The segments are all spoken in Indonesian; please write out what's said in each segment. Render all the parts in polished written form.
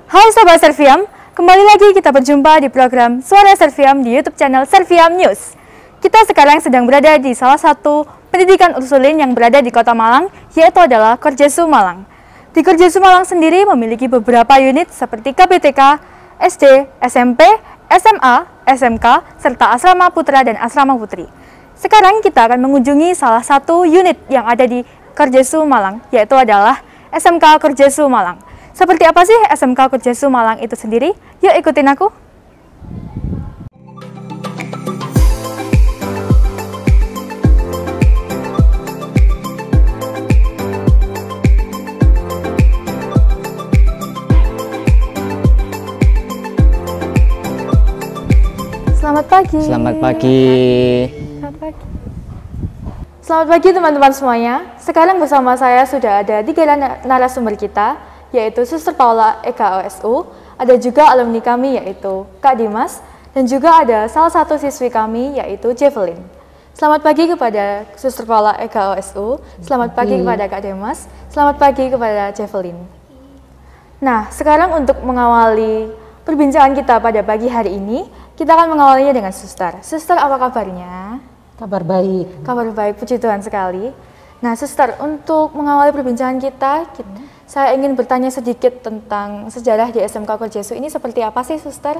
Hai Sobat Serviam, kembali lagi kita berjumpa di program Suara Serviam di YouTube channel Serviam News. Kita sekarang sedang berada di salah satu pendidikan Ursuline yang berada di Kota Malang, yaitu adalah Korjesu Malang. Di Korjesu Malang sendiri memiliki beberapa unit seperti KBTK, SD, SMP, SMA, SMK, serta asrama putra dan asrama putri. Sekarang kita akan mengunjungi salah satu unit yang ada di Korjesu Malang, yaitu adalah SMK Korjesu Malang. Seperti apa sih SMK Korjesu Malang itu sendiri? Yuk ikutin aku. Selamat pagi. Selamat pagi. Selamat pagi. Selamat pagi teman-teman semuanya. Sekarang bersama saya sudah ada 3 narasumber kita, yaitu Suster Paula Eka OSU, ada juga alumni kami yaitu Kak Dimas, dan juga ada salah satu siswi kami yaitu Jevelyn. Selamat pagi kepada Suster Paula Eka OSU, selamat pagi kepada Kak Dimas, selamat pagi kepada Jevelyn. Nah, sekarang untuk mengawali perbincangan kita pada pagi hari ini, kita akan mengawalinya dengan Suster. Suster, apa kabarnya? Kabar baik. Kabar baik, puji Tuhan sekali. Nah, Suster, untuk mengawali perbincangan kita, saya ingin bertanya sedikit tentang sejarah di SMK Korjesu ini seperti apa sih, Suster?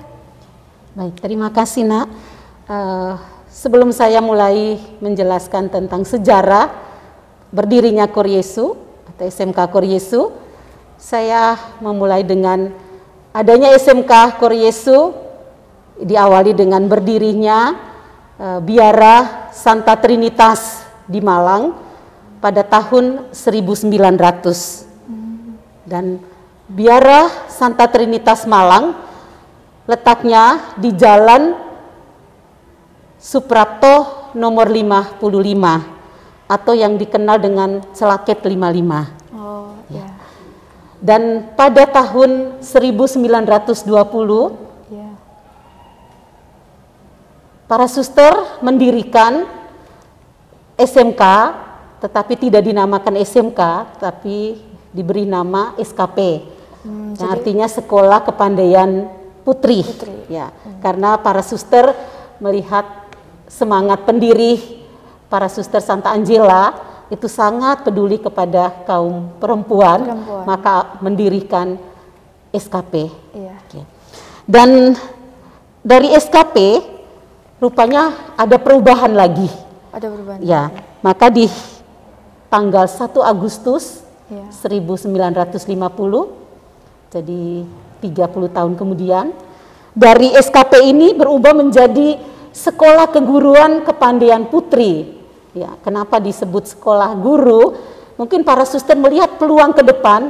Baik, terima kasih, Nak. Sebelum saya mulai menjelaskan tentang sejarah berdirinya Korjesu atau SMK Korjesu, saya memulai dengan adanya SMK Korjesu diawali dengan berdirinya Biara Santa Trinitas di Malang pada tahun 1900. Dan Biara Santa Trinitas Malang letaknya di Jalan Suprapto nomor 55 atau yang dikenal dengan Celaket 55. Oh, ya. Dan pada tahun 1920 Ya. para suster mendirikan SMK, tetapi tidak dinamakan SMK, tapi diberi nama SKP, yang artinya Sekolah Kepandaian Putri. Ya, karena para suster melihat semangat pendiri para suster Santa Angela itu sangat peduli kepada kaum perempuan. Maka mendirikan SKP. Iya. Dan dari SKP rupanya ada perubahan lagi. Ada perubahan. Ya, maka di tanggal 1 Agustus 1950, jadi 30 tahun kemudian, dari SKP ini berubah menjadi Sekolah Keguruan Kepandaian Putri. Ya, kenapa disebut sekolah guru? Mungkin para suster melihat peluang ke depan,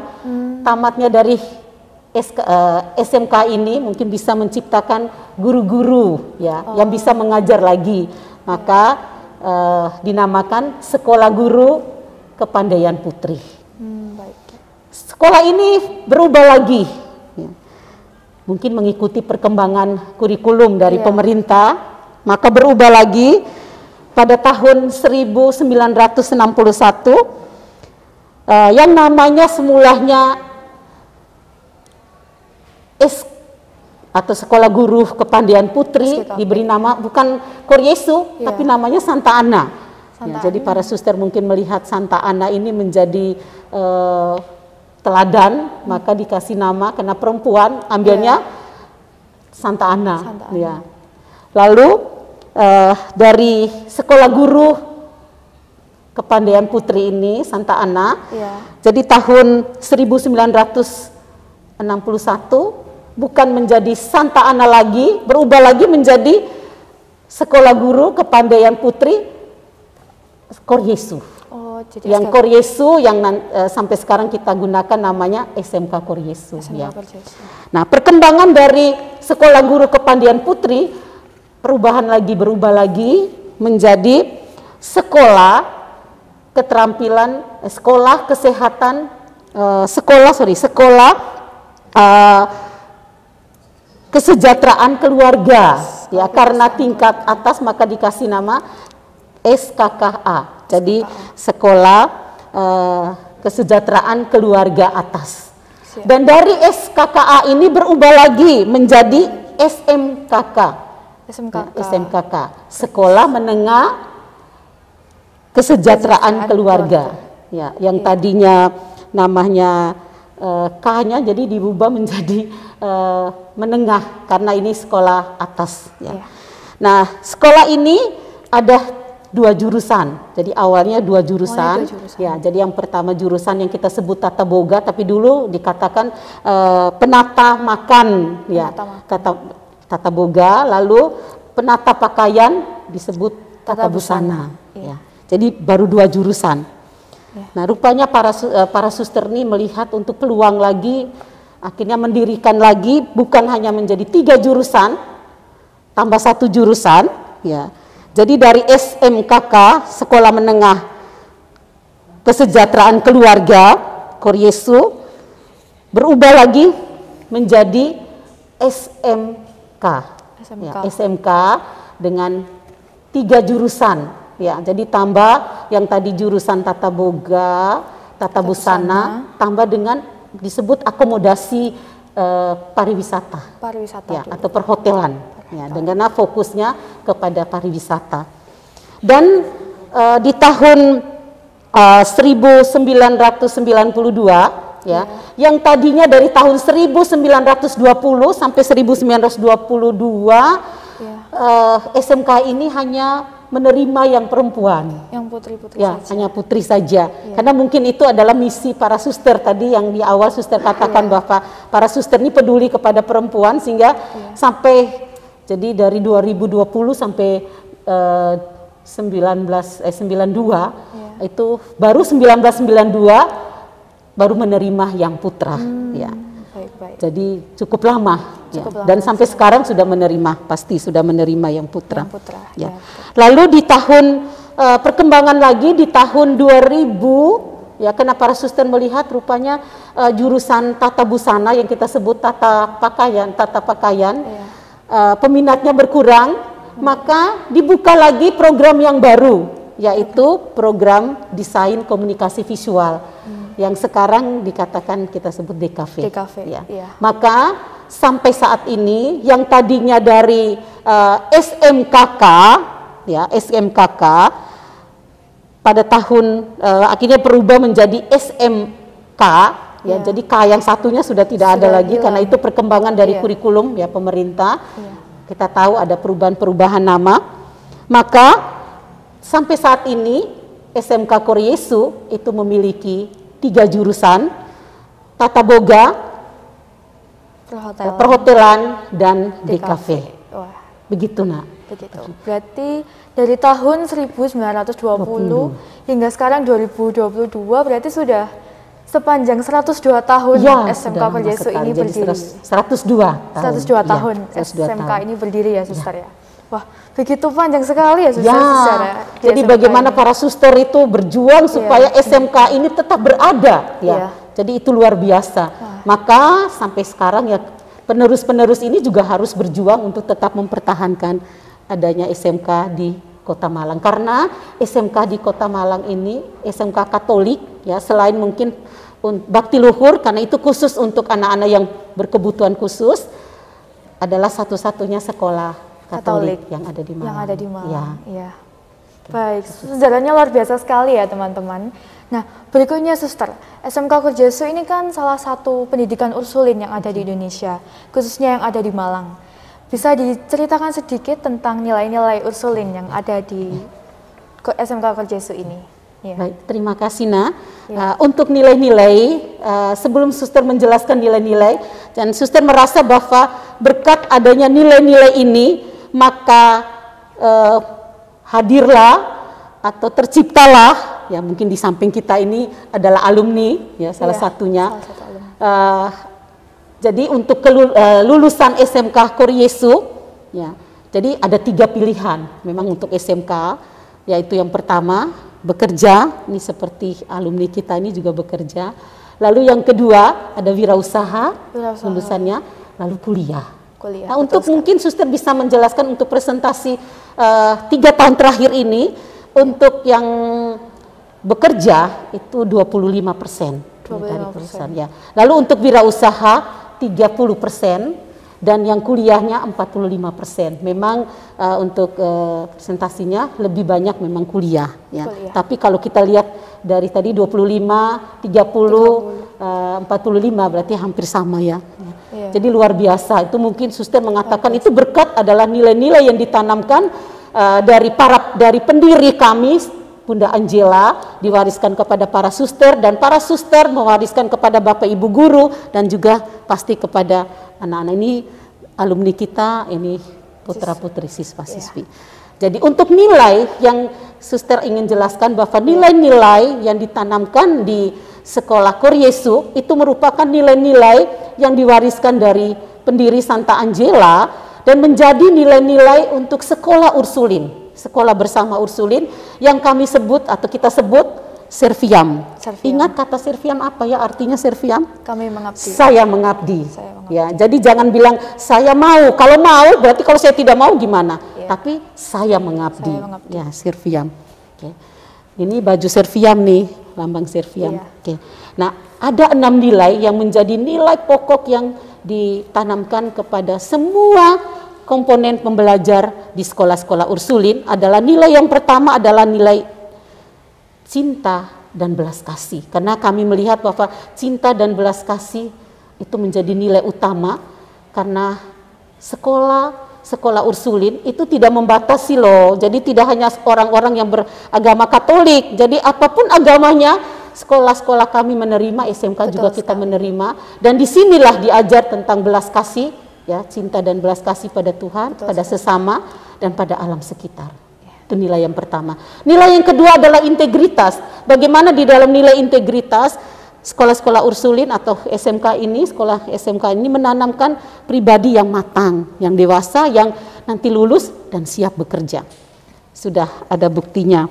tamatnya dari SMK ini mungkin bisa menciptakan guru-guru ya, yang bisa mengajar lagi. Maka dinamakan Sekolah Guru Kepandaian Putri. Sekolah ini berubah lagi, ya. Mungkin mengikuti perkembangan kurikulum dari pemerintah, maka berubah lagi pada tahun 1961, yang namanya semulanya atau Sekolah Guru Kepandaian Putri diberi nama bukan Korjesu, tapi namanya Santa Ana. Ya, jadi para suster mungkin melihat Santa Ana ini menjadi teladan, maka dikasih nama karena perempuan ambilnya Santa Ana. Ya. Lalu dari Sekolah Guru Kepandaian Putri ini Santa Ana, jadi tahun 1961 bukan menjadi Santa Ana lagi, berubah lagi menjadi Sekolah Guru Kepandaian Putri Korjesu. Yang Korjesu yang sampai sekarang kita gunakan namanya SMK Korjesu. Ya. Nah, perkembangan dari Sekolah Guru Kepandaian Putri berubah lagi menjadi Sekolah Keterampilan, Sekolah Kesehatan, Sekolah Kesejahteraan Keluarga. Ya, karena tingkat atas maka dikasih nama SKKA. Jadi Sekolah Kesejahteraan Keluarga Atas. Dan dari SKKA ini berubah lagi menjadi SMKK. SMKK, Sekolah Menengah Kesejahteraan Keluarga. Ya, yang tadinya namanya K-nya jadi dirubah menjadi menengah karena ini sekolah atas. Ya. Nah, sekolah ini ada 2 jurusan. Jadi awalnya 2 jurusan. Ya, jadi yang pertama jurusan yang kita sebut tata boga, tapi dulu dikatakan penata makan, ya, tata boga. Lalu penata pakaian disebut tata busana. Ya. Jadi baru 2 jurusan. Nah, rupanya para suster ini melihat untuk peluang lagi, akhirnya mendirikan lagi, bukan hanya menjadi 3 jurusan, tambah 1 jurusan, ya. Jadi dari SMKK, Sekolah Menengah Kesejahteraan Keluarga, Koryesu, berubah lagi menjadi SMK. Ya, SMK dengan 3 jurusan. Ya, jadi tambah yang tadi jurusan tata boga, tata busana, tambah dengan disebut akomodasi pariwisata. Ya, atau perhotelan. Ya, dengan fokusnya kepada pariwisata. Dan di tahun 1992, ya, yang tadinya dari tahun 1920 sampai 1922, SMK ini hanya menerima yang perempuan, yang putri-putri ya, saja. Hanya putri saja. Karena mungkin itu adalah misi para suster tadi yang di awal suster katakan bahwa para suster ini peduli kepada perempuan sehingga sampai jadi dari 2020 sampai 92 itu baru 1992 baru menerima yang putra, ya. Jadi cukup lama. Dan sampai sekarang sudah menerima, pasti sudah menerima yang putra. Ya. Lalu di tahun perkembangan lagi di tahun 2000, ya, karena para suster melihat rupanya jurusan tata busana yang kita sebut tata pakaian, peminatnya berkurang, maka dibuka lagi program yang baru, yaitu program desain komunikasi visual, yang sekarang dikatakan kita sebut DKV. Ya. Maka sampai saat ini yang tadinya dari SMKK, ya, SMKK pada tahun akhirnya berubah menjadi SMK, ya. Jadi K yang satunya sudah tidak ada lagi karena itu perkembangan dari kurikulum, ya, pemerintah. Kita tahu ada perubahan-perubahan nama. Maka sampai saat ini SMK Koryesu itu memiliki 3 jurusan, tata boga, perhotelan, dan DKV. Begitu, Nak. Begitu. Berarti dari tahun 1920 hingga sekarang 2022 berarti sudah sepanjang 102 tahun SMK Koryesu ini berdiri. 102 tahun SMK ini berdiri, ya, suster, ya. Wah, begitu panjang sekali ya, suster. Jadi bagaimana para suster itu berjuang supaya SMK ini tetap berada, ya. Jadi itu luar biasa. Maka sampai sekarang, ya, penerus-penerus ini juga harus berjuang untuk tetap mempertahankan adanya SMK di Kota Malang. Karena SMK di Kota Malang ini SMK Katolik, ya, selain mungkin bakti luhur karena itu khusus untuk anak-anak yang berkebutuhan khusus, adalah satu-satunya sekolah Katolik yang ada di Malang. Ya. Baik, sejarahnya luar biasa sekali, ya, teman-teman. Nah, berikutnya, suster, SMK Koryesu ini kan salah satu pendidikan Ursulin yang ada di Indonesia, khususnya yang ada di Malang. Bisa diceritakan sedikit tentang nilai-nilai Ursulin yang ada di SMK Koryesu ini? Ya. Baik, terima kasih, Nak. Untuk nilai-nilai, sebelum suster menjelaskan nilai-nilai, dan suster merasa bahwa berkat adanya nilai-nilai ini, maka hadirlah atau terciptalah, ya, mungkin di samping kita ini adalah alumni, ya, salah satunya. Jadi untuk lulusan SMK Koryesu, ya, jadi ada 3 pilihan memang untuk SMK, yaitu yang pertama bekerja, ini seperti alumni kita ini juga bekerja. Lalu yang kedua ada wirausaha, lulusannya, lalu kuliah. Nah, untuk mungkin suster bisa menjelaskan untuk presentasi 3 tahun terakhir ini, untuk yang bekerja itu 25%. 25% ya. Lalu untuk wirausaha 30%. Dan yang kuliahnya 45%. Memang untuk presentasinya lebih banyak memang kuliah ya. Tapi kalau kita lihat dari tadi 25, 30, 45 berarti hampir sama ya. Jadi luar biasa. Itu mungkin suster mengatakan itu berkat adalah nilai-nilai yang ditanamkan dari pendiri kami, Bunda Angela, diwariskan kepada para suster, dan para suster mewariskan kepada Bapak Ibu guru dan juga pasti kepada anak-anak ini, alumni kita, ini putra-putri siswa-siswi. Jadi untuk nilai yang suster ingin jelaskan bahwa nilai-nilai yang ditanamkan di sekolah Kor Yesu itu merupakan nilai-nilai yang diwariskan dari pendiri Santa Angela dan menjadi nilai-nilai untuk sekolah Ursulin, sekolah bersama Ursulin yang kami sebut atau kita sebut Serviam. Ingat kata Serviam apa ya artinya Serviam? Kami mengabdi. Saya mengabdi. Ya, jadi jangan bilang saya mau. Kalau mau berarti kalau saya tidak mau gimana? Tapi saya mengabdi. Ya, Serviam. Oke. Ini baju Serviam nih, lambang Serviam. Oke. Nah, ada 6 nilai yang menjadi nilai pokok yang ditanamkan kepada semua komponen pembelajar di sekolah-sekolah Ursulin. Adalah nilai yang pertama adalah nilai cinta dan belas kasih. Karena kami melihat bahwa cinta dan belas kasih itu menjadi nilai utama karena sekolah Ursulin itu tidak membatasi loh. Jadi tidak hanya orang-orang yang beragama Katolik. Jadi apapun agamanya, sekolah-sekolah kami menerima, SMK juga kita menerima. Dan disinilah diajar tentang belas kasih, ya, cinta dan belas kasih pada Tuhan, pada sesama, dan pada alam sekitar. Itu nilai yang pertama. Nilai yang kedua adalah integritas. Bagaimana di dalam nilai integritas sekolah-sekolah Ursulin atau SMK ini, sekolah SMK ini menanamkan pribadi yang matang, yang dewasa, yang nanti lulus dan siap bekerja. Sudah ada buktinya.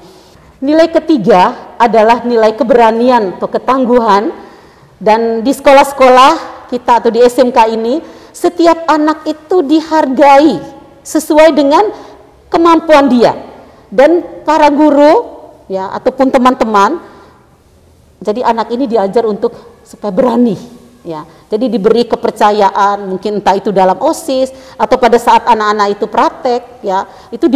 Nilai ketiga adalah nilai keberanian atau ketangguhan. Dan di sekolah-sekolah kita atau di SMK ini, setiap anak itu dihargai sesuai dengan kemampuan dia. Dan para guru ya ataupun teman-teman, jadi anak ini diajar untuk supaya berani ya. Jadi diberi kepercayaan, mungkin entah itu dalam OSIS atau pada saat anak-anak itu praktek ya, itu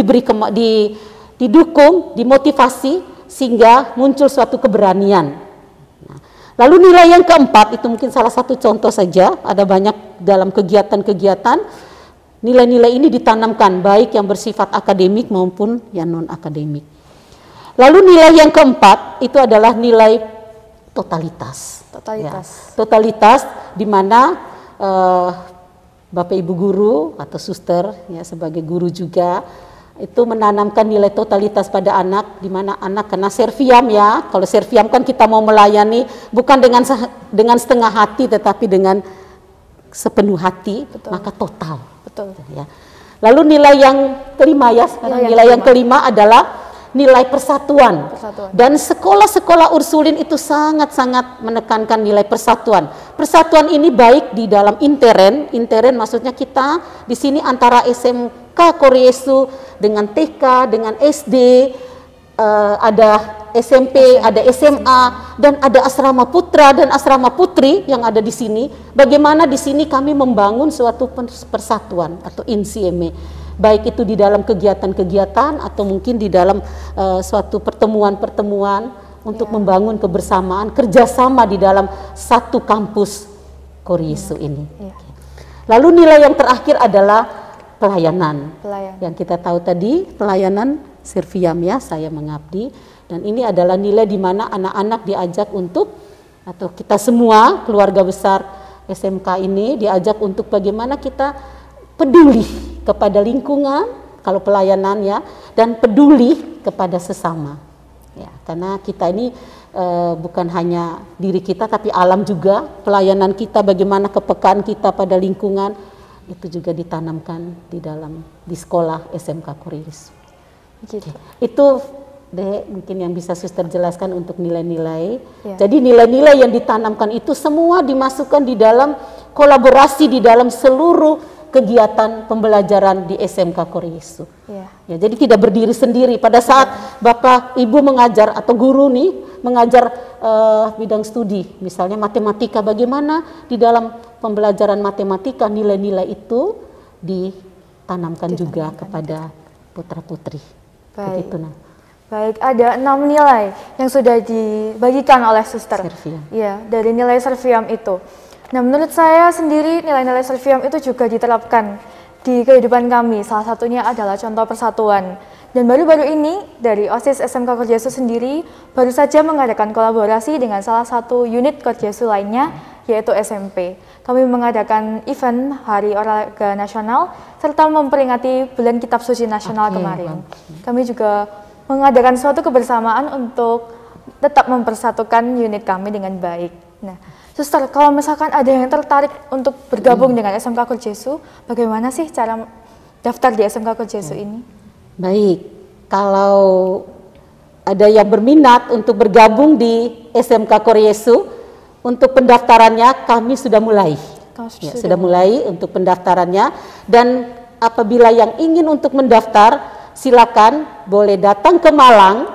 didukung, dimotivasi sehingga muncul suatu keberanian. Nah, lalu nilai yang keempat itu mungkin salah satu contoh saja, ada banyak dalam kegiatan-kegiatan. Nilai-nilai ini ditanamkan baik yang bersifat akademik maupun yang non-akademik. Lalu nilai yang keempat itu adalah nilai totalitas. Ya, totalitas di mana Bapak Ibu guru atau suster ya sebagai guru juga itu menanamkan nilai totalitas pada anak, di mana anak kena Serviam ya. Kalau Serviam kan kita mau melayani bukan dengan setengah hati tetapi dengan sepenuh hati, maka total. Ya. Lalu nilai yang kelima ya, nilai yang kelima adalah nilai persatuan. Dan sekolah-sekolah Ursulin itu sangat-sangat menekankan nilai persatuan. Persatuan ini baik di dalam intern maksudnya kita di sini antara SMK Kor Yesu dengan TK, dengan SD, ada SMP, ada SMA, dan ada asrama putra dan asrama putri yang ada di sini. Bagaimana di sini kami membangun suatu persatuan atau insieme, baik itu di dalam kegiatan-kegiatan atau mungkin di dalam suatu pertemuan-pertemuan untuk membangun kebersamaan, kerjasama di dalam satu kampus Kor Yesu ini. Lalu nilai yang terakhir adalah pelayanan. Yang kita tahu tadi pelayanan Serviam ya, saya mengabdi. Dan ini adalah nilai di mana anak-anak diajak untuk, atau kita semua keluarga besar SMK ini diajak untuk bagaimana kita peduli kepada lingkungan, kalau pelayanan ya, dan peduli kepada sesama. Ya, karena kita ini bukan hanya diri kita tapi alam juga, pelayanan kita, bagaimana kepekaan kita pada lingkungan, itu juga ditanamkan di sekolah SMK Kor Yesu. Gitu. Itu mungkin yang bisa suster jelaskan untuk nilai-nilai. Jadi nilai-nilai yang ditanamkan itu semua dimasukkan di dalam kolaborasi di dalam seluruh kegiatan pembelajaran di SMK Koresu. Iya. Ya, jadi tidak berdiri sendiri. Pada saat Bapak Ibu mengajar atau guru nih mengajar bidang studi, misalnya matematika, bagaimana di dalam pembelajaran matematika nilai-nilai itu ditanamkan juga kepada putra-putri. Baik. Begitu, nah. Baik, ada 6 nilai yang sudah dibagikan oleh Suster. Serviam. Iya, dari nilai Serviam itu. Nah, menurut saya sendiri nilai-nilai Serviam itu juga diterapkan di kehidupan kami. Salah satunya adalah contoh persatuan. Dan baru-baru ini dari OSIS SMK Koresu sendiri baru saja mengadakan kolaborasi dengan salah satu unit Koresu lainnya, yaitu SMP. Kami mengadakan event Hari Olahraga Nasional serta memperingati Bulan Kitab Suci Nasional kemarin. Kami juga mengadakan suatu kebersamaan untuk tetap mempersatukan unit kami dengan baik. Nah, Suster, kalau misalkan ada yang tertarik untuk bergabung dengan SMK Koresu, bagaimana sih cara daftar di SMK Koresu ini? Baik, kalau ada yang berminat untuk bergabung di SMK Koresu, untuk pendaftarannya kami sudah mulai. Sudah mulai untuk pendaftarannya, dan apabila yang ingin untuk mendaftar, silakan boleh datang ke Malang,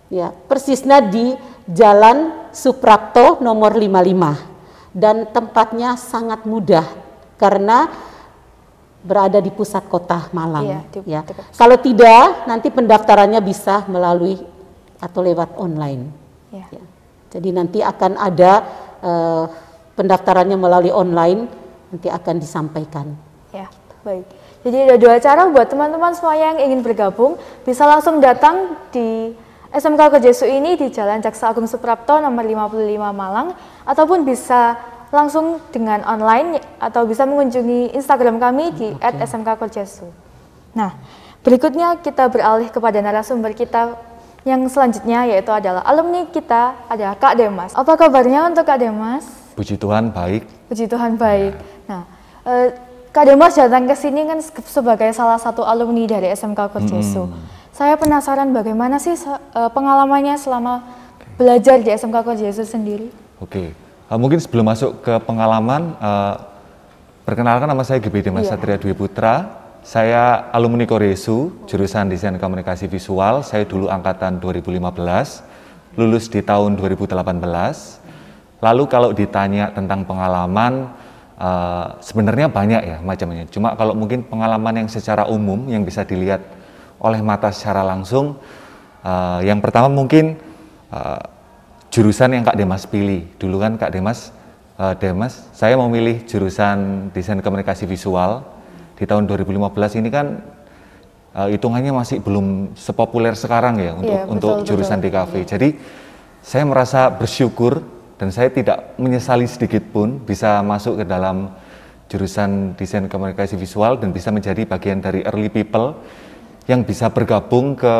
ya, persisnya di Jalan Suprapto nomor 55, dan tempatnya sangat mudah karena berada di pusat kota Malang. Iya, ya. Kalau tidak, nanti pendaftarannya bisa melalui atau lewat online. Ya. Jadi nanti akan ada pendaftarannya melalui online, nanti akan disampaikan. Ya, baik. Jadi ada 2 cara buat teman-teman semua yang ingin bergabung, bisa langsung datang di SMK Koresu ini di Jalan Jaksa Agung Suprapto nomor 55 Malang, ataupun bisa langsung dengan online atau bisa mengunjungi Instagram kami di @smkkoresu. Nah, berikutnya kita beralih kepada narasumber kita yang selanjutnya, yaitu adalah alumni kita, ada Kak Demas. Apa kabarnya untuk Kak Demas? Puji Tuhan baik. Puji Tuhan baik. Nah, Kak Demas datang ke sini kan sebagai salah satu alumni dari SMK Koresu. Saya penasaran bagaimana sih pengalamannya selama belajar di SMK Koresu sendiri? Oke, mungkin sebelum masuk ke pengalaman, perkenalkan nama saya GB Demas Satria Dwi Putra. Saya alumni Koresu, jurusan Desain Komunikasi Visual. Saya dulu angkatan 2015, lulus di tahun 2018. Lalu kalau ditanya tentang pengalaman, sebenarnya banyak ya macamnya. Cuma kalau mungkin pengalaman yang secara umum yang bisa dilihat oleh mata secara langsung, yang pertama mungkin jurusan yang Kak Demas pilih. Dulu kan Kak Demas, saya memilih jurusan Desain Komunikasi Visual di tahun 2015. Ini kan hitungannya masih belum sepopuler sekarang ya untuk jurusan DKV. Jadi saya merasa bersyukur dan saya tidak menyesali sedikit pun bisa masuk ke dalam jurusan Desain Komunikasi Visual dan bisa menjadi bagian dari early people yang bisa bergabung ke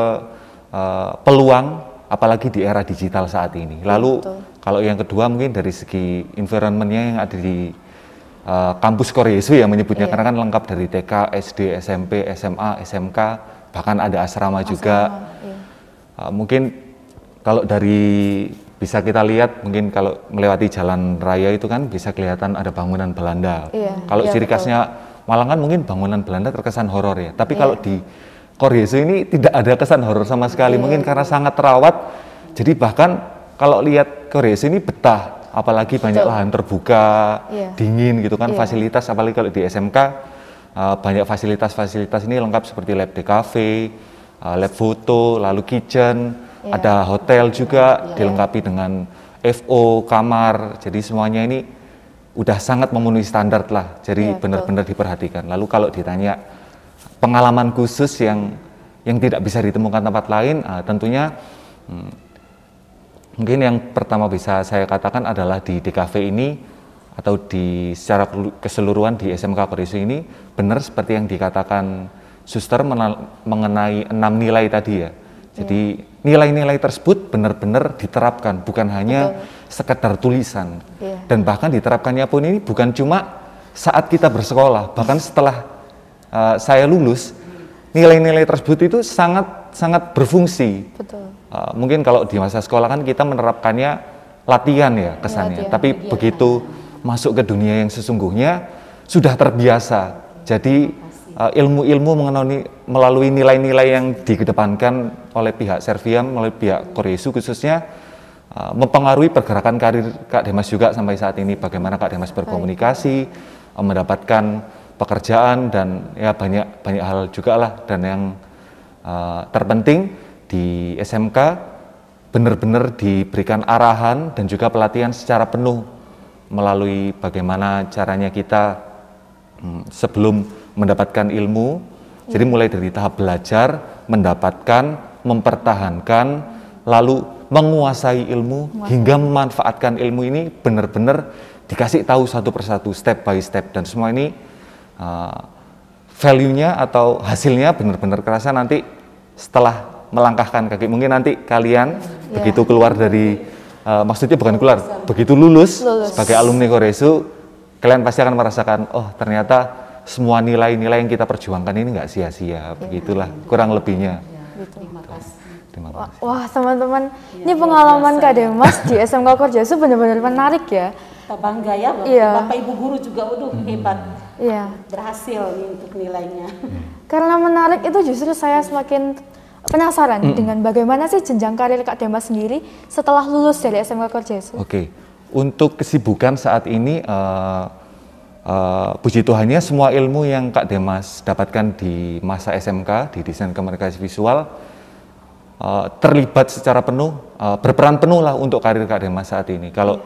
peluang, apalagi di era digital saat ini. Lalu kalau yang kedua mungkin dari segi environment-nya yang ada di kampus Koresu ya menyebutnya, karena kan lengkap dari TK, SD, SMP, SMA, SMK, bahkan ada asrama juga. Mungkin kalau dari bisa kita lihat, mungkin kalau melewati jalan raya itu kan bisa kelihatan ada bangunan Belanda. Kalau ciri khasnya Malang kan mungkin bangunan Belanda terkesan horor ya, tapi kalau di Koresu ini tidak ada kesan horor sama sekali, mungkin karena sangat terawat. Jadi bahkan kalau lihat Koresu ini betah, apalagi banyak lahan terbuka, dingin gitu kan, fasilitas, apalagi kalau di SMK banyak fasilitas-fasilitas ini lengkap seperti lab DKV, lab foto, lalu kitchen, ada hotel juga dilengkapi dengan FO, kamar. Jadi semuanya ini udah sangat memenuhi standar lah, jadi benar-benar diperhatikan. Lalu kalau ditanya pengalaman khusus yang tidak bisa ditemukan tempat lain, tentunya mungkin yang pertama bisa saya katakan adalah di DKV ini atau di secara keseluruhan di SMK Koresu ini benar seperti yang dikatakan Suster mengenai 6 nilai tadi ya. Jadi nilai-nilai tersebut benar-benar diterapkan, bukan hanya sekedar tulisan. Dan bahkan diterapkannya pun ini bukan cuma saat kita bersekolah, bahkan setelah saya lulus, nilai-nilai tersebut itu sangat berfungsi. Mungkin kalau di masa sekolah kan kita menerapkannya latihan ya kesannya, tapi begitu masuk ke dunia yang sesungguhnya sudah terbiasa Jadi ilmu-ilmu melalui nilai-nilai yang dikedepankan oleh pihak Serviam, oleh pihak Koresu khususnya, mempengaruhi pergerakan karir Kak Demas juga sampai saat ini. Bagaimana Kak Demas berkomunikasi, mendapatkan pekerjaan, dan ya banyak hal juga lah. Dan yang terpenting di SMK benar-benar diberikan arahan dan juga pelatihan secara penuh melalui bagaimana caranya kita sebelum mendapatkan ilmu. Jadi mulai dari tahap belajar, mendapatkan, mempertahankan, lalu menguasai ilmu hingga memanfaatkan ilmu ini benar-benar dikasih tahu satu persatu, step by step, dan semua ini value-nya atau hasilnya benar-benar kerasa nanti setelah melangkahkan kaki. Mungkin nanti kalian begitu keluar dari maksudnya bukan keluar, begitu lulus sebagai alumni Koresu, kalian pasti akan merasakan, oh ternyata semua nilai-nilai yang kita perjuangkan ini nggak sia-sia. Begitulah kurang lebihnya. Terima kasih. Wah teman-teman, ini pengalaman Kak Demas di SMK Koresu benar-benar menarik ya. Kita bangga ya, Bapak Ibu guru juga hebat. Berhasil nih untuk nilainya. Karena menarik itu justru saya semakin penasaran dengan bagaimana sih jenjang karir Kak Demas sendiri setelah lulus dari SMK Koresu. Oke, untuk kesibukan saat ini, puji Tuhannya semua ilmu yang Kak Demas dapatkan di masa SMK di desain komunikasi visual terlibat secara penuh, berperan penuh lah untuk karir Kak Demas saat ini. Kalau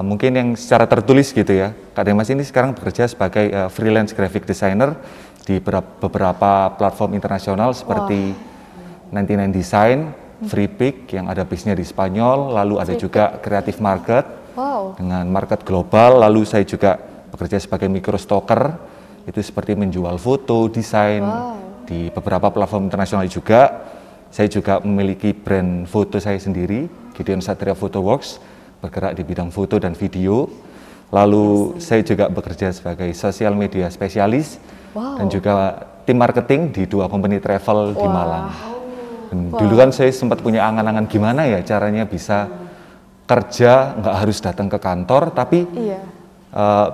mungkin yang secara tertulis gitu ya, Kak Demas ini sekarang bekerja sebagai freelance graphic designer di beberapa platform internasional seperti 99 Design, Freepik yang ada base-nya di Spanyol, lalu ada juga Creative Market dengan market global, lalu saya juga bekerja sebagai microstocker, itu seperti menjual foto, desain di beberapa platform internasional juga. Saya juga memiliki brand foto saya sendiri, Gideon Satria Photo Works, bergerak di bidang foto dan video. Lalu saya juga bekerja sebagai social media spesialis dan juga tim marketing di 2 company travel di Malang. Dan dulu kan saya sempat punya angan-angan gimana ya caranya bisa kerja, nggak harus datang ke kantor, tapi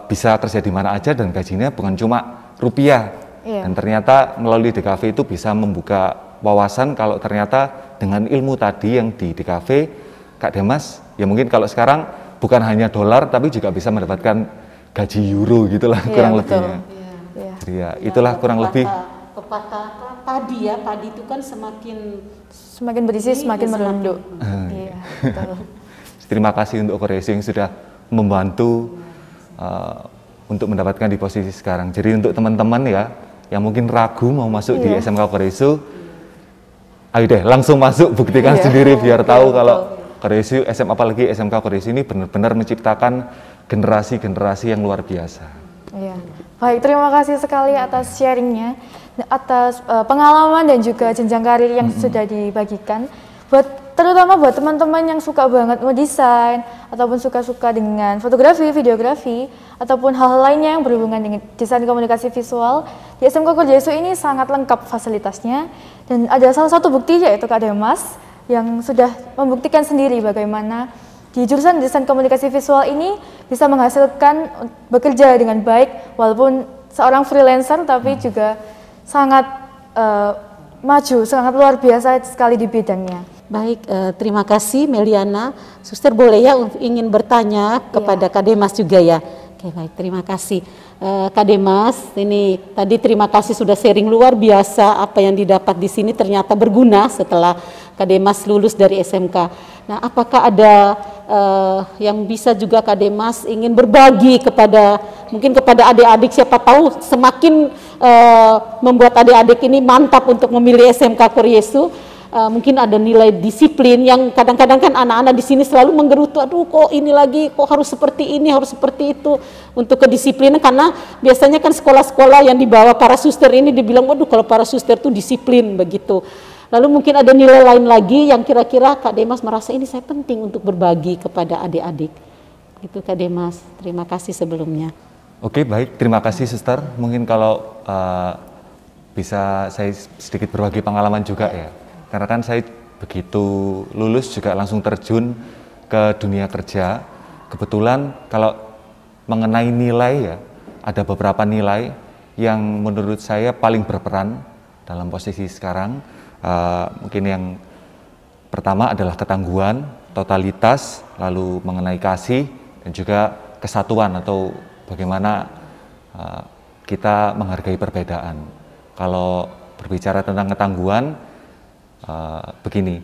bisa kerja di mana aja dan gajinya bukan cuma rupiah. Dan ternyata melalui DKV itu bisa membuka wawasan kalau ternyata dengan ilmu tadi yang di DKV, Kak Demas, ya mungkin kalau sekarang bukan hanya dolar, tapi juga bisa mendapatkan gaji euro gitulah kurang lebihnya. Jadi ya itulah kurang lebih. Pepatah padi ya, padi itu kan semakin berisi semakin merunduk. Terima kasih untuk Koresu yang sudah membantu untuk mendapatkan di posisi sekarang. Jadi untuk teman-teman ya yang mungkin ragu mau masuk di SMK Koresu, ayo deh langsung masuk, buktikan sendiri biar tahu kalau Koresu, apalagi SMK Koresu ini benar-benar menciptakan generasi-generasi yang luar biasa. Baik, terima kasih sekali atas sharingnya, atas pengalaman dan juga jenjang karir yang sudah dibagikan. Terutama buat teman-teman yang suka banget mendesain ataupun suka-suka dengan fotografi, videografi, ataupun hal-hal lainnya yang berhubungan dengan desain komunikasi visual, di SMK Koresu ini sangat lengkap fasilitasnya. Dan ada salah satu bukti yaitu Kak Demas yang sudah membuktikan sendiri bagaimana di jurusan desain komunikasi visual ini bisa menghasilkan bekerja dengan baik walaupun seorang freelancer, tapi juga sangat maju, sangat luar biasa sekali di bidangnya. Baik, terima kasih Meliana. Suster boleh ya ingin bertanya kepada Kak Demas juga ya. Oke, baik, terima kasih. Kak Demas, ini tadi terima kasih sudah sharing luar biasa, apa yang didapat di sini ternyata berguna setelah Kak Demas lulus dari SMK. Nah, apakah ada yang bisa juga Kak Demas ingin berbagi mungkin kepada adik-adik, siapa tahu semakin membuat adik-adik ini mantap untuk memilih SMK Koresu. Mungkin ada nilai disiplin yang kadang-kadang kan anak-anak di sini selalu menggerutu, aduh kok ini lagi, kok harus seperti ini, harus seperti itu, untuk kedisiplinan, karena biasanya kan sekolah-sekolah yang dibawa para suster ini dibilang, waduh kalau para suster tuh disiplin begitu. Lalu mungkin ada nilai lain lagi yang kira-kira Kak Demas merasa ini saya penting untuk berbagi kepada adik-adik. Itu Kak Demas, terima kasih sebelumnya. Oke, baik, terima kasih Suster. Mungkin kalau bisa saya sedikit berbagi pengalaman juga ya. Karena kan saya begitu lulus juga langsung terjun ke dunia kerja. Kebetulan kalau mengenai nilai ya, ada beberapa nilai yang menurut saya paling berperan dalam posisi sekarang. Mungkin yang pertama adalah ketangguhan, totalitas, lalu mengenai kasih, dan juga kesatuan atau bagaimana kita menghargai perbedaan. Kalau berbicara tentang ketangguhan, begini,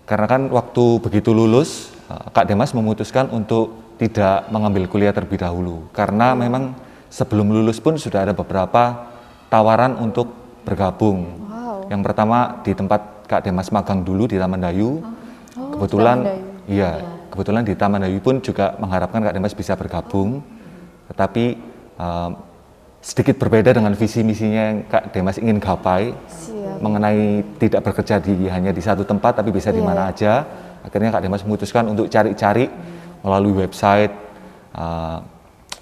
karena kan waktu begitu lulus, Kak Demas memutuskan untuk tidak mengambil kuliah terlebih dahulu, karena memang sebelum lulus pun sudah ada beberapa tawaran untuk bergabung. Yang pertama di tempat Kak Demas magang dulu di Taman Dayu. Kebetulan, kebetulan di Taman Dayu pun juga mengharapkan Kak Demas bisa bergabung. Tetapi sedikit berbeda dengan visi misinya yang Kak Demas ingin gapai. Mengenai tidak bekerja hanya di satu tempat, tapi bisa di mana aja. Akhirnya Kak Demas memutuskan untuk cari-cari melalui website.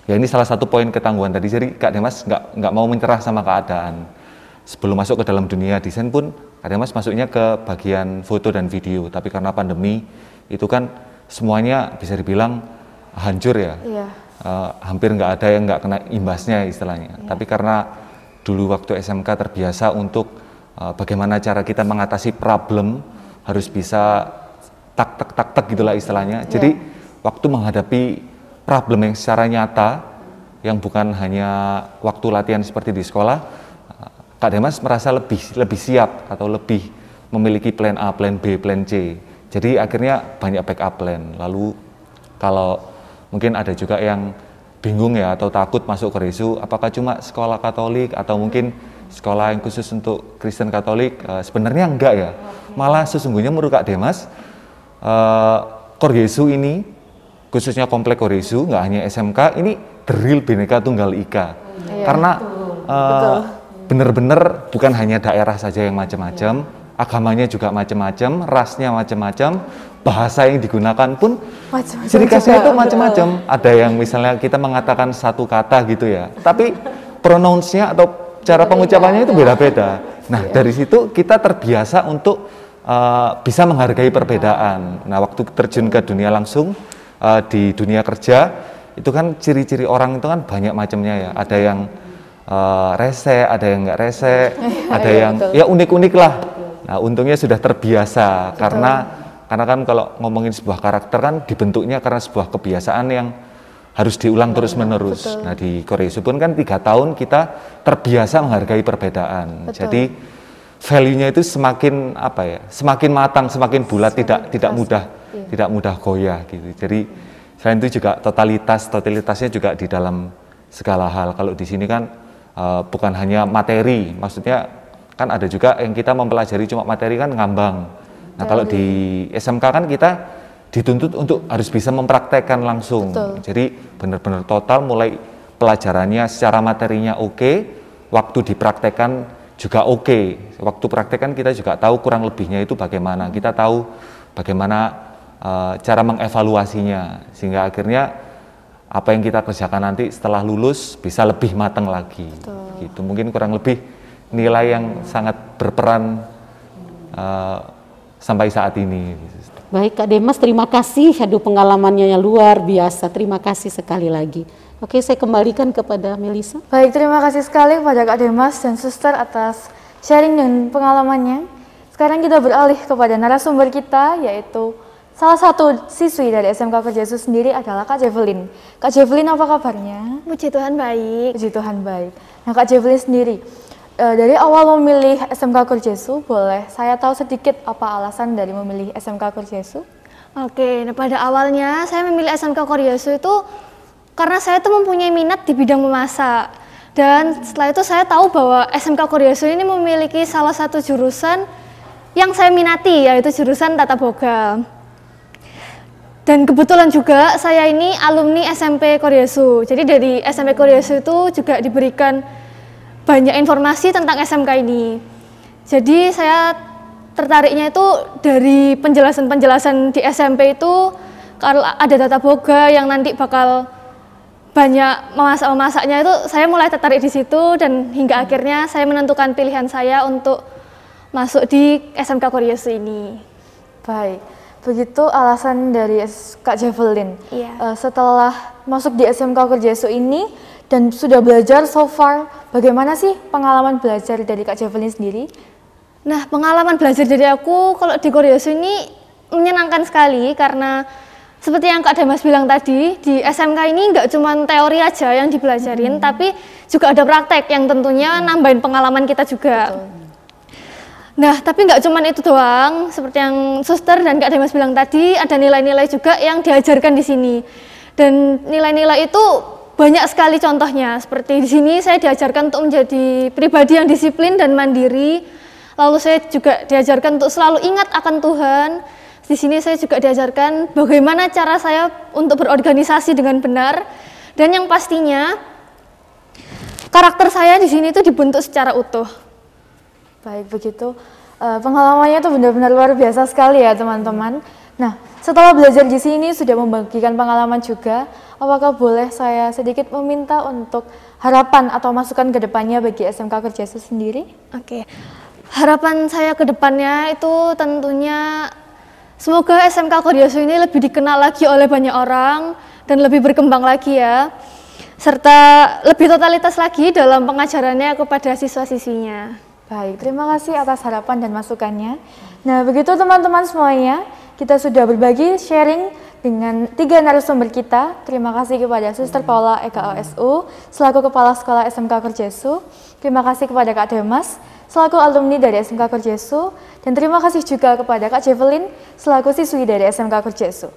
Ya ini salah satu poin ketangguhan tadi. Jadi Kak Demas nggak mau menyerah sama keadaan. Sebelum masuk ke dalam dunia desain pun, Kak Demas masuknya ke bagian foto dan video. Tapi karena pandemi, itu kan semuanya bisa dibilang hancur ya. Hampir nggak ada yang nggak kena imbasnya istilahnya. Tapi karena dulu waktu SMK terbiasa untuk bagaimana cara kita mengatasi problem, harus bisa tak gitulah istilahnya. Jadi waktu menghadapi problem yang secara nyata, yang bukan hanya waktu latihan seperti di sekolah, Kak Demas merasa lebih siap atau lebih memiliki plan A, plan B, plan C. Jadi akhirnya banyak backup plan. Lalu kalau mungkin ada juga yang bingung ya atau takut masuk ke Resu, apakah cuma sekolah Katolik atau mungkin sekolah yang khusus untuk Kristen Katolik? Sebenarnya enggak ya. Malah sesungguhnya menurut Kak Demas, Koryesu ini, khususnya Komplek Koryesu, nggak hanya SMK, ini the real Bhinneka Tunggal Ika. Karena benar-benar bukan hanya daerah saja yang macam-macam, agamanya juga macam-macam, rasnya macam-macam, bahasa yang digunakan pun ciri khasnya itu macam-macam. Ada yang misalnya kita mengatakan satu kata gitu ya, tapi pronounce-nya atau cara pengucapannya itu beda-beda. Nah, dari situ kita terbiasa untuk bisa menghargai perbedaan. Nah, waktu terjun ke dunia langsung, di dunia kerja, itu kan ciri-ciri orang itu kan banyak macamnya ya. Ada yang rese, ada yang nggak rese, ada yang ya unik-unik lah. Nah, untungnya sudah terbiasa karena kan kalau ngomongin sebuah karakter kan dibentuknya karena sebuah kebiasaan yang harus diulang terus-menerus. Nah, di Koryesu pun kan 3 tahun kita terbiasa menghargai perbedaan. Jadi value-nya itu semakin apa ya? Semakin matang, semakin bulat, tidak mudah goyah gitu. Jadi selain itu juga totalitasnya juga di dalam segala hal. Kalau di sini kan bukan hanya materi, maksudnya kan ada juga yang kita mempelajari cuma materi kan ngambang. Nah, kalau di SMK kan kita dituntut untuk harus bisa mempraktekkan langsung. Jadi benar-benar total, mulai pelajarannya secara materinya oke, waktu dipraktekkan juga oke. Waktu praktek kan kita juga tahu kurang lebihnya itu bagaimana. Kita tahu bagaimana cara mengevaluasinya, sehingga akhirnya apa yang kita kerjakan nanti setelah lulus bisa lebih matang lagi. Gitu. Mungkin kurang lebih nilai yang sangat berperan sampai saat ini. Baik Kak Demas, terima kasih. Aduh, pengalamannya yang luar biasa. Terima kasih sekali lagi. Oke, saya kembalikan kepada Melisa. Baik, terima kasih sekali kepada Kak Demas dan Suster atas sharing dan pengalamannya. Sekarang kita beralih kepada narasumber kita, yaitu salah satu siswi dari SMK Koryesu sendiri adalah Kak Jevelyn. Kak Jevelyn, apa kabarnya? Puji Tuhan baik. Puji Tuhan baik. Nah, Kak Jevelyn sendiri, dari awal memilih SMK Koryesu, boleh saya tahu sedikit apa alasan dari memilih SMK Koryesu? Oke, nah pada awalnya saya memilih SMK Koryesu itu karena saya tuh mempunyai minat di bidang memasak. Dan setelah itu saya tahu bahwa SMK Koryesu ini memiliki salah satu jurusan yang saya minati, yaitu jurusan Tata Boga. Dan kebetulan juga saya ini alumni SMP Koryesu. Jadi dari SMP Koryesu itu juga diberikan banyak informasi tentang SMK ini. Jadi saya tertariknya itu dari penjelasan-penjelasan di SMP itu, kalau ada Tata Boga yang nanti bakal banyak memasak-memasaknya, itu saya mulai tertarik di situ dan hingga akhirnya saya menentukan pilihan saya untuk masuk di SMK Koryesu ini. Baik. Begitu alasan dari Kak Jevelyn. Iya. Setelah masuk di SMK Koryesu ini dan sudah belajar so far. Bagaimana sih pengalaman belajar dari Kak Javelin sendiri? Nah, pengalaman belajar dari aku kalau di Koreosu ini menyenangkan sekali karena seperti yang Kak Demas bilang tadi, di SMK ini nggak cuma teori aja yang dipelajarin, tapi juga ada praktek yang tentunya nambahin pengalaman kita juga. Betul. Nah, tapi nggak cuma itu doang, seperti yang Suster dan Kak Demas bilang tadi, ada nilai-nilai juga yang diajarkan di sini. Dan nilai-nilai itu banyak sekali contohnya, seperti di sini saya diajarkan untuk menjadi pribadi yang disiplin dan mandiri. Lalu saya juga diajarkan untuk selalu ingat akan Tuhan. Di sini saya juga diajarkan bagaimana cara saya untuk berorganisasi dengan benar. Dan yang pastinya karakter saya di sini itu dibentuk secara utuh. Baik, begitu. Pengalamannya itu benar-benar luar biasa sekali ya teman-teman. Nah, setelah belajar di sini sudah membagikan pengalaman juga, apakah boleh saya sedikit meminta untuk harapan atau masukan ke depannya bagi SMK Kerjasu sendiri? Oke, harapan saya ke depannya itu tentunya semoga SMK Koreosu ini lebih dikenal lagi oleh banyak orang dan lebih berkembang lagi ya, serta lebih totalitas lagi dalam pengajarannya kepada siswa-siswinya. Baik, terima kasih atas harapan dan masukannya. Nah, begitu teman-teman semuanya, kita sudah berbagi sharing dengan 3 narasumber kita. Terima kasih kepada Suster Paula Eka OSU, selaku Kepala Sekolah SMK Kerjasu. Terima kasih kepada Kak Demas, selaku alumni dari SMK Kerjasu. Dan terima kasih juga kepada Kak Javelin, selaku siswi dari SMK Kerjasu.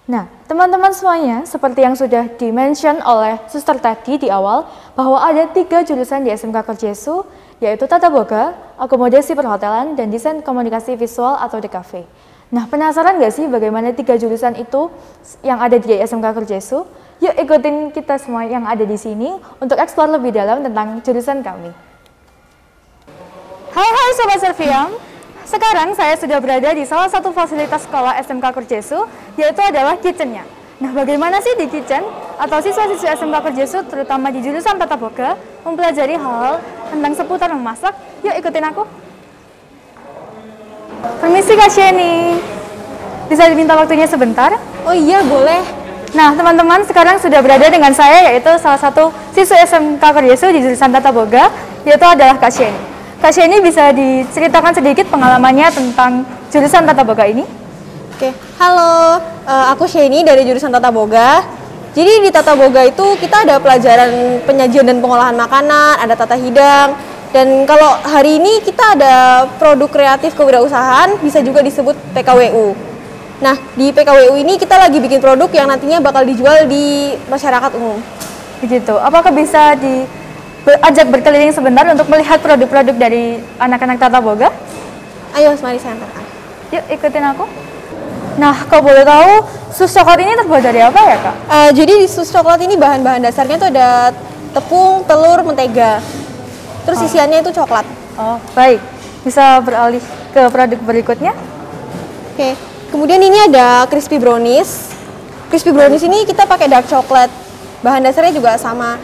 Nah, teman-teman semuanya, seperti yang sudah di-mention oleh Suster tadi di awal, bahwa ada 3 jurusan di SMK Kerjasu, yaitu Tata Boga, Akomodasi Perhotelan, dan Desain Komunikasi Visual atau DKV. Nah, penasaran nggak sih bagaimana 3 jurusan itu yang ada di SMK Kerjasu? Yuk ikutin kita semua yang ada di sini untuk eksplor lebih dalam tentang jurusan kami. Hai Sobat Serviam, sekarang saya sudah berada di salah satu fasilitas sekolah SMK Kerjasu, yaitu adalah kitchen-nya. Nah, bagaimana sih di kitchen atau siswa-siswi SMK Kerjasu, terutama di jurusan Tata Boga, mempelajari hal-hal tentang seputar memasak? Yuk ikutin aku. Permisi Kak Sheni, bisa diminta waktunya sebentar? Oh iya, boleh. Nah, teman-teman, sekarang sudah berada dengan saya, yaitu salah satu siswa SMK Kerjasu di jurusan Tata Boga, yaitu adalah Kak Sheni. Kak Sheni bisa diceritakan sedikit pengalamannya tentang jurusan Tata Boga ini? Oke, halo, aku Sheni dari jurusan Tata Boga. Jadi di Tata Boga itu kita ada pelajaran penyajian dan pengolahan makanan, ada tata hidang, dan kalau hari ini kita ada produk kreatif kewirausahaan, bisa juga disebut PKWU. Nah, di PKWU ini kita lagi bikin produk yang nantinya bakal dijual di masyarakat umum. Begitu, apakah bisa diajak berkeliling sebentar untuk melihat produk-produk dari anak-anak Tata Boga? Ayo, mari saya antarkan. Yuk, ikutin aku. Nah, kalau boleh tahu, sus coklat ini terbuat dari apa ya, Kak? Jadi di sus coklat ini bahan-bahan dasarnya tuh ada tepung, telur, mentega. Terus isiannya itu coklat. Oh, baik. Bisa beralih ke produk berikutnya? Oke. Kemudian ini ada crispy brownies. Crispy brownies ini kita pakai dark chocolate. Bahan dasarnya juga sama,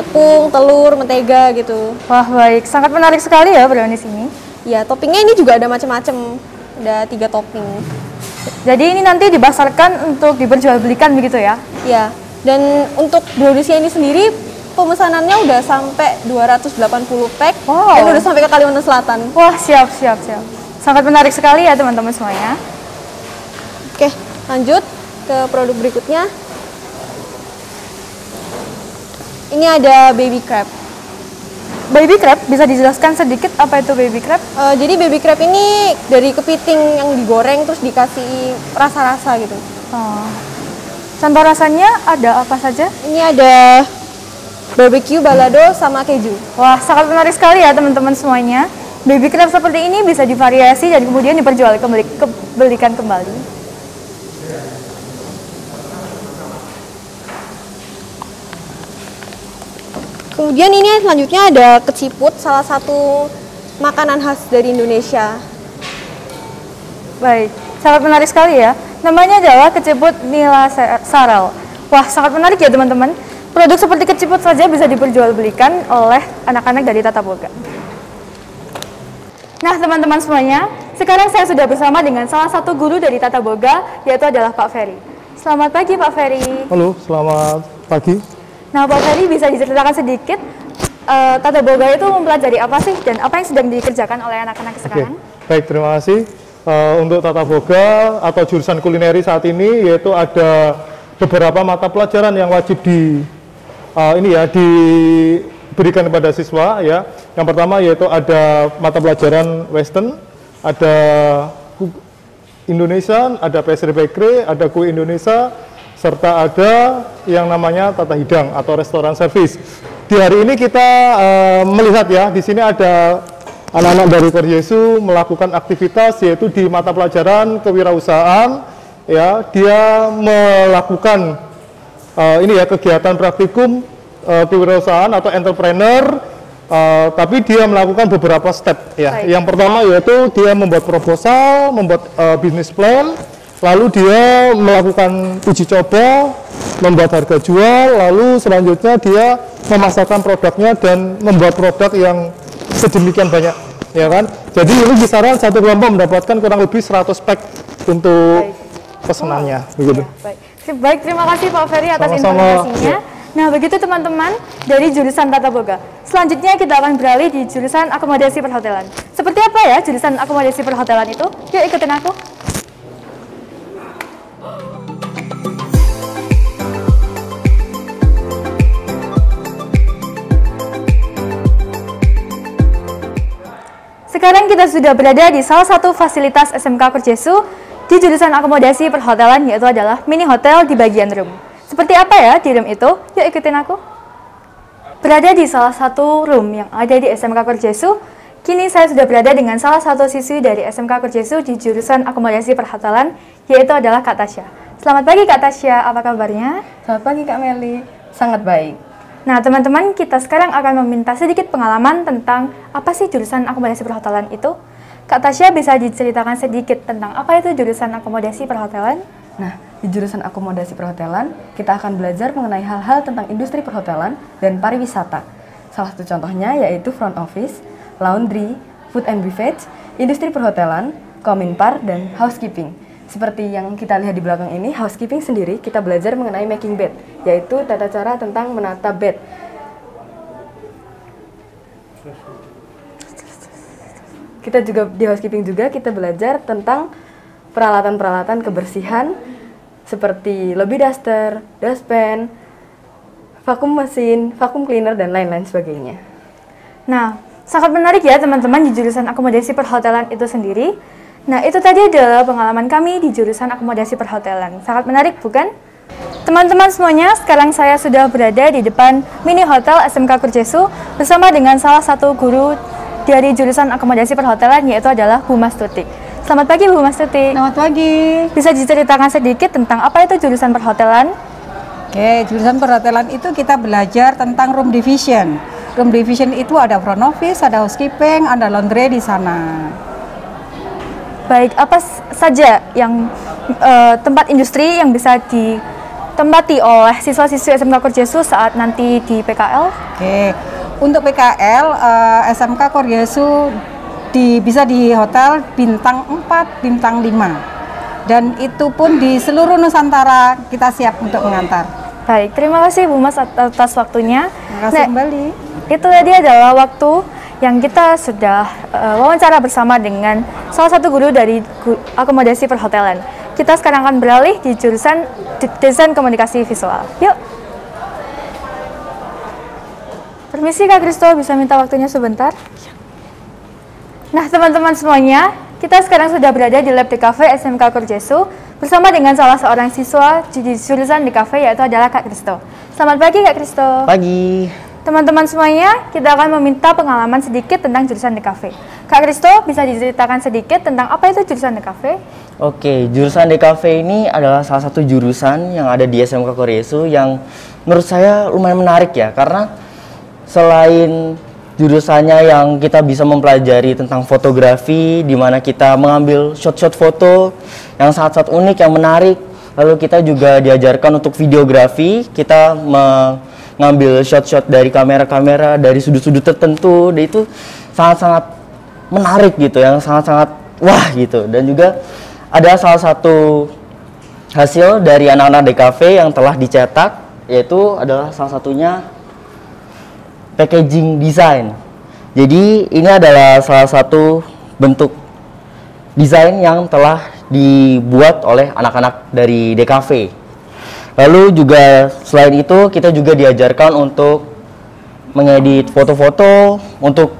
tepung, telur, mentega gitu. Wah, baik. Sangat menarik sekali ya brownies ini. Ya, toppingnya ini juga ada macam-macam. Ada 3 topping. Jadi ini nanti dibasarkan untuk diperjualbelikan begitu ya? Ya, dan untuk browniesnya ini sendiri pemesanannya udah sampai 280 pack. Wow. Dan udah sampai ke Kalimantan Selatan. Wah, siap. Sangat menarik sekali ya teman-teman semuanya. Oke, lanjut ke produk berikutnya. Ini ada baby crab. Baby crab, bisa dijelaskan sedikit apa itu baby crab? Jadi baby crab ini dari kepiting yang digoreng terus dikasih rasa-rasa gitu. Oh. Contoh rasanya ada apa saja? Ini ada barbecue, balado, sama keju. Wah, sangat menarik sekali ya teman-teman semuanya. Baby crab seperti ini bisa divariasi dan kemudian belikan kembali. Kemudian ini selanjutnya ada keciput, salah satu makanan khas dari Indonesia. Baik, sangat menarik sekali ya. Namanya adalah keciput nila sarel. Wah, sangat menarik ya teman-teman. Produk seperti keciput saja bisa diperjualbelikan oleh anak-anak dari Tata Boga. Nah teman-teman semuanya, sekarang saya sudah bersama dengan salah satu guru dari Tata Boga, yaitu adalah Pak Ferry. Selamat pagi Pak Ferry. Halo, selamat pagi. Nah, Pak Ferry bisa diceritakan sedikit Tata Boga itu mempelajari apa sih dan apa yang sedang dikerjakan oleh anak-anak sekarang? Baik, terima kasih. Untuk Tata Boga atau jurusan kulineri saat ini yaitu ada beberapa mata pelajaran yang wajib diberikan kepada siswa ya. Yang pertama yaitu ada mata pelajaran Western, ada Indonesia, ada pastry bakery, ada kue Indonesia, serta ada yang namanya tata hidang atau restoran service. Di hari ini kita melihat ya, di sini ada anak-anak dari Koryesu melakukan aktivitas yaitu di mata pelajaran kewirausahaan. Ya, dia melakukan kegiatan praktikum kewirausahaan atau entrepreneur. Tapi dia melakukan beberapa step ya. Yang pertama yaitu dia membuat proposal, membuat business plan, lalu dia melakukan uji coba, membuat harga jual, lalu selanjutnya dia memasarkan produknya dan membuat produk yang sedemikian banyak, ya kan? Jadi ini kisaran satu kelompok mendapatkan kurang lebih 100 pack untuk pesanannya, begitu. Baik, terima kasih Pak Ferry atas informasinya. Nah, begitu teman-teman dari jurusan Tata Boga. Selanjutnya kita akan beralih di jurusan akomodasi perhotelan. Seperti apa ya jurusan akomodasi perhotelan itu? Yuk ikutin aku. Sekarang kita sudah berada di salah satu fasilitas SMK Korjesu di jurusan akomodasi perhotelan, yaitu adalah mini hotel di bagian room. Seperti apa ya di room itu? Yuk ikutin aku. Berada di salah satu room yang ada di SMK Korjesu, kini saya sudah berada dengan salah satu siswi dari SMK Korjesu di jurusan akomodasi perhotelan, yaitu adalah Kak Tasya. Selamat pagi Kak Tasya, apa kabarnya? Selamat pagi Kak Meli, sangat baik. Nah teman-teman, kita sekarang akan meminta sedikit pengalaman tentang apa sih jurusan akomodasi perhotelan itu. Kak Tasya bisa diceritakan sedikit tentang apa itu jurusan akomodasi perhotelan? Nah, di jurusan akomodasi perhotelan, kita akan belajar mengenai hal-hal tentang industri perhotelan dan pariwisata. Salah satu contohnya yaitu front office, laundry, food and beverage, industri perhotelan, kominpar, dan housekeeping. Seperti yang kita lihat di belakang ini, housekeeping sendiri kita belajar mengenai making bed, yaitu tata cara tentang menata bed. Kita juga di housekeeping juga kita belajar tentang peralatan-peralatan kebersihan seperti lobby duster, dustpan, vakum mesin, vakum cleaner, dan lain-lain sebagainya. Nah, sangat menarik ya teman-teman di jurusan akomodasi perhotelan itu sendiri. Nah, itu tadi adalah pengalaman kami di jurusan akomodasi perhotelan. Sangat menarik, bukan? Teman-teman semuanya, sekarang saya sudah berada di depan mini hotel SMK Korjesu bersama dengan salah satu guru dari jurusan akomodasi perhotelan, yaitu adalah Bu Mastuti. Selamat pagi Bu Mastuti. Selamat pagi. Bisa diceritakan sedikit tentang apa itu jurusan perhotelan? Oke, jurusan perhotelan itu kita belajar tentang room division. Room division itu ada front office, ada housekeeping, ada laundry di sana. Baik, apa saja yang tempat industri yang bisa ditempati oleh siswa-siswi SMK Korjesu saat nanti di PKL? Oke, untuk PKL SMK Korjesu bisa di hotel bintang 4, bintang 5. Dan itu pun di seluruh Nusantara kita siap untuk mengantar. Baik, terima kasih Bu Mas atas waktunya. Terima kasih kembali. Itu tadi adalah waktu yang kita sudah wawancara bersama dengan salah satu guru dari akomodasi perhotelan. Kita sekarang akan beralih di jurusan desain komunikasi visual. Yuk. Permisi Kak Kristo, bisa minta waktunya sebentar? Nah teman-teman semuanya, kita sekarang sudah berada di lab DKV SMK Korjesu bersama dengan salah seorang siswa di jurusan DKV, yaitu adalah Kak Kristo. Selamat pagi Kak Kristo. Pagi. Teman-teman semuanya, kita akan meminta pengalaman sedikit tentang jurusan DKV. Kak Kristo, bisa diceritakan sedikit tentang apa itu jurusan DKV? Oke, jurusan DKV ini adalah salah satu jurusan yang ada di SMK Korjesu yang menurut saya lumayan menarik ya, karena selain jurusannya yang kita bisa mempelajari tentang fotografi, di mana kita mengambil shot-shot foto yang sangat-sangat unik, yang menarik. Lalu kita juga diajarkan untuk videografi, kita mengambil shot-shot dari kamera-kamera, dari sudut-sudut tertentu, dan itu sangat-sangat menarik gitu, yang sangat-sangat wah gitu. Dan juga ada salah satu hasil dari anak-anak DKV yang telah dicetak yaitu adalah salah satunya packaging design. Jadi ini adalah salah satu bentuk desain yang telah dibuat oleh anak-anak dari DKV. Lalu juga selain itu kita juga diajarkan untuk mengedit foto-foto untuk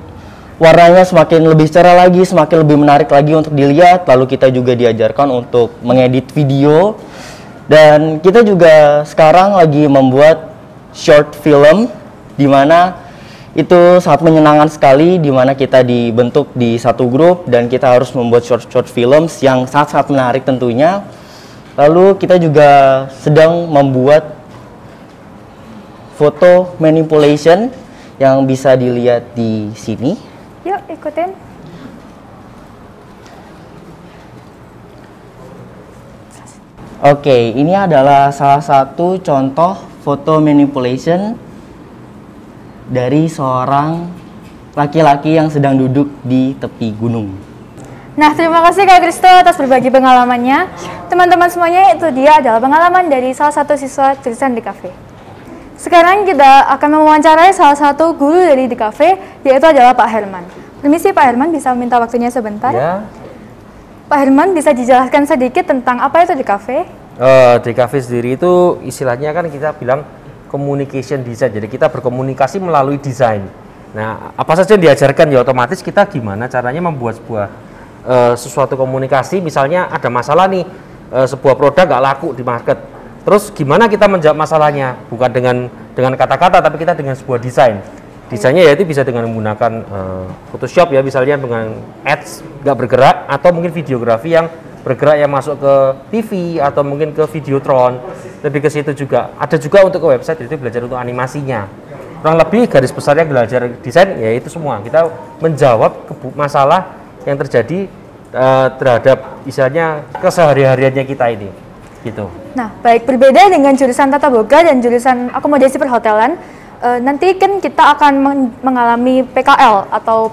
warnanya semakin lebih cerah lagi, semakin lebih menarik lagi untuk dilihat. Lalu kita juga diajarkan untuk mengedit video, dan kita juga sekarang lagi membuat short film, di mana itu sangat menyenangkan sekali, di mana kita dibentuk di satu grup dan kita harus membuat short films yang sangat-sangat menarik tentunya. Lalu kita juga sedang membuat foto manipulation yang bisa dilihat di sini. Yuk, ikutin. Oke, ini adalah salah satu contoh foto manipulation dari seorang laki-laki yang sedang duduk di tepi gunung. Nah, terima kasih Kak Kristo atas berbagi pengalamannya. Teman-teman semuanya, itu dia adalah pengalaman dari salah satu siswa jurusan DKV. Sekarang kita akan mewawancarai salah satu guru dari DKV, yaitu adalah Pak Herman. Permisi Pak Herman, bisa minta waktunya sebentar? Ya. Pak Herman, bisa dijelaskan sedikit tentang apa itu DKV? DKV sendiri itu istilahnya kan kita bilang communication design, jadi kita berkomunikasi melalui desain. Nah, apa saja yang diajarkan ya otomatis kita gimana caranya membuat sebuah sesuatu komunikasi. Misalnya ada masalah nih, sebuah produk nggak laku di market, terus gimana kita menjawab masalahnya, bukan dengan kata-kata tapi kita dengan sebuah desain. Desainnya yaitu bisa dengan menggunakan Photoshop ya, misalnya dengan ads nggak bergerak, atau mungkin videografi yang bergerak yang masuk ke TV atau mungkin ke Videotron, lebih ke situ juga. Ada juga untuk ke website, itu belajar untuk animasinya. Kurang lebih garis besarnya belajar desain ya itu semua. Kita menjawab masalah yang terjadi terhadap istilahnya kesehari-hariannya kita ini. Gitu. Nah, baik, berbeda dengan jurusan Tata Boga dan jurusan akomodasi perhotelan, nanti kan kita akan mengalami PKL atau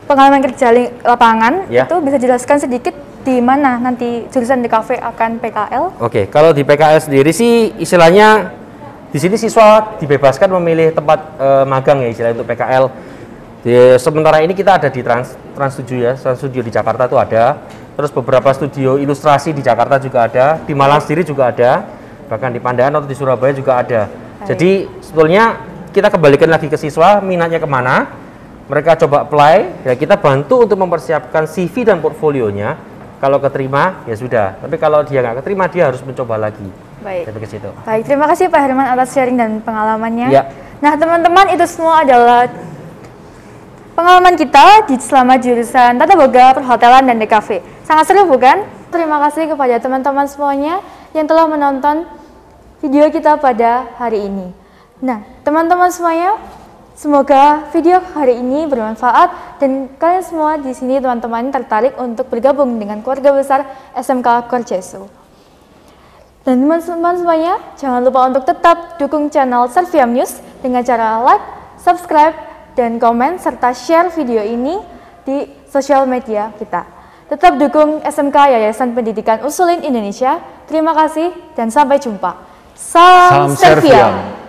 pengalaman kerja lapangan. Ya. Itu bisa jelaskan sedikit di mana nanti jurusan DKV akan PKL? Oke, kalau di PKL sendiri sih istilahnya di sini siswa dibebaskan memilih tempat magang ya istilahnya untuk PKL. Sementara ini kita ada di Trans 7 ya, Trans Studio di Jakarta itu ada. Terus beberapa studio ilustrasi di Jakarta juga ada, di Malang sendiri juga ada, bahkan di Pandaan atau di Surabaya juga ada. Jadi sebetulnya kita kembalikan lagi ke siswa, minatnya kemana, mereka coba apply, ya kita bantu untuk mempersiapkan CV dan portfolionya. Kalau keterima ya sudah, tapi kalau dia nggak keterima dia harus mencoba lagi. Baik. Ke situ. Baik, terima kasih Pak Herman atas sharing dan pengalamannya. Ya. Nah teman-teman, itu semua adalah pengalaman kita di selama jurusan Tata Boga, Perhotelan, dan DKV. Sangat seru bukan? Terima kasih kepada teman-teman semuanya yang telah menonton video kita pada hari ini. Nah teman-teman semuanya, semoga video hari ini bermanfaat dan kalian semua di sini teman-teman tertarik untuk bergabung dengan keluarga besar SMK Korcesu. Dan teman-teman semuanya, jangan lupa untuk tetap dukung channel Serviam News dengan cara like, subscribe, dan komen serta share video ini di sosial media kita. Tetap dukung SMK Yayasan Pendidikan Ursuline Indonesia. Terima kasih dan sampai jumpa. Salam Serviam.